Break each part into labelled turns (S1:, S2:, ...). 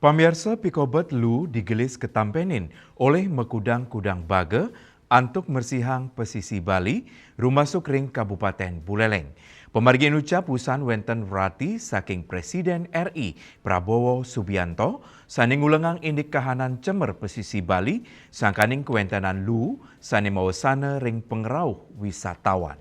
S1: Pamirsa Pikobet Lu digelis ketampenin oleh Mekudang-Kudang Baga untuk mersihang pesisi Bali, rumah sukring Kabupaten Buleleng. Pemargian ucap usan wenten rati saking Presiden RI Prabowo Subianto, saning ulengang indik kahanan cemer pesisi Bali, sangkaning kewentenan Lu, sani mawasana ring pengerauh wisatawan.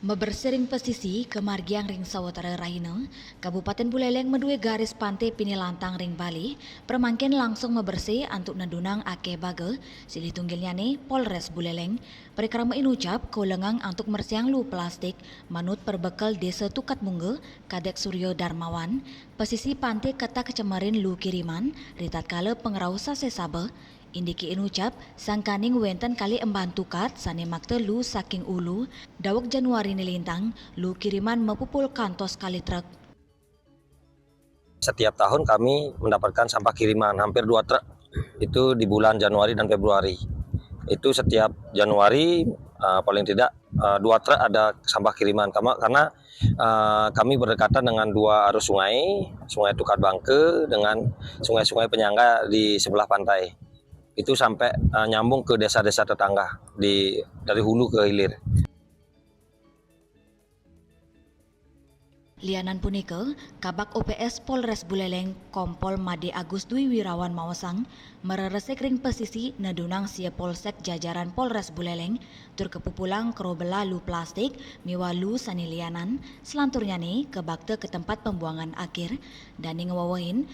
S2: Mebersering pesisi ke margiang ring sawatara Rahina, Kabupaten Buleleng medue garis pantai Pinilantang ring Bali, permangkin langsung mebersih antuk nadunang ake baga, silih tunggilnya nih Polres Buleleng, perikrama inucap kaulengang antuk mersiang lu plastik, manut perbekal desa Tukat Mungge, Kadek Suryo Darmawan, pesisi pantai kata kecemarin lu kiriman, ritat kala pengerau sase sabe, indiki inucap sangkaning wenten kali emban tukat sane makte lu saking ulu dawak Januari nilintang lu kiriman mepupul kantos kali truk.
S3: Setiap tahun kami mendapatkan sampah kiriman hampir 2 truk itu di bulan Januari dan Februari. Itu setiap Januari paling tidak 2 truk ada sampah kiriman karena kami berdekatan dengan 2 arus sungai, Sungai Tukat Bangke dengan sungai-sungai penyangga di sebelah pantai. Itu sampai nyambung ke desa-desa tetangga dari hulu ke hilir.
S2: Lianan punika, Kabak OPS Polres Buleleng Kompol Made Agus Dwi Wirawan Mawasang mereresek ring pesisi nadunang sia Polsek jajaran Polres Buleleng tur kepupulang kerobela lu plastik miwa lu sani lianan selanturnya nih ke bakte ke tempat pembuangan akhir dan ngewawahin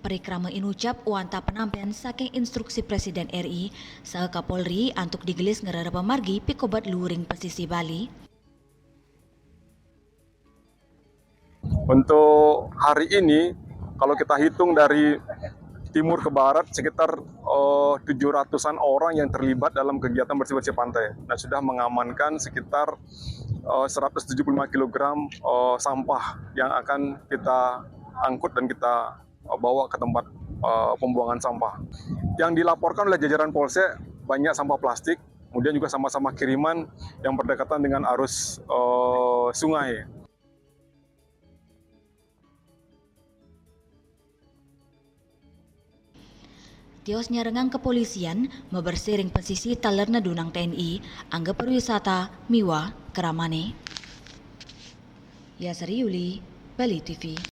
S2: perikrama inucap uanta penampian saking instruksi Presiden RI saha Kapolri antuk digelis ngerara pemargi Pikobat luring pesisi Bali.
S4: Untuk hari ini, kalau kita hitung dari timur ke barat, sekitar 700-an orang yang terlibat dalam kegiatan bersih-bersih pantai. Dan sudah mengamankan sekitar 175 kg sampah yang akan kita angkut dan kita bawa ke tempat pembuangan sampah. Yang dilaporkan oleh jajaran Polsek, banyak sampah plastik, kemudian juga sama-sama kiriman yang berdekatan dengan arus sungai.
S2: Tios nyarengang kepolisian mebersih ring pesisi talerna dunang TNI angga perwisata miwa keramane. Yasri Yuli, Bali TV.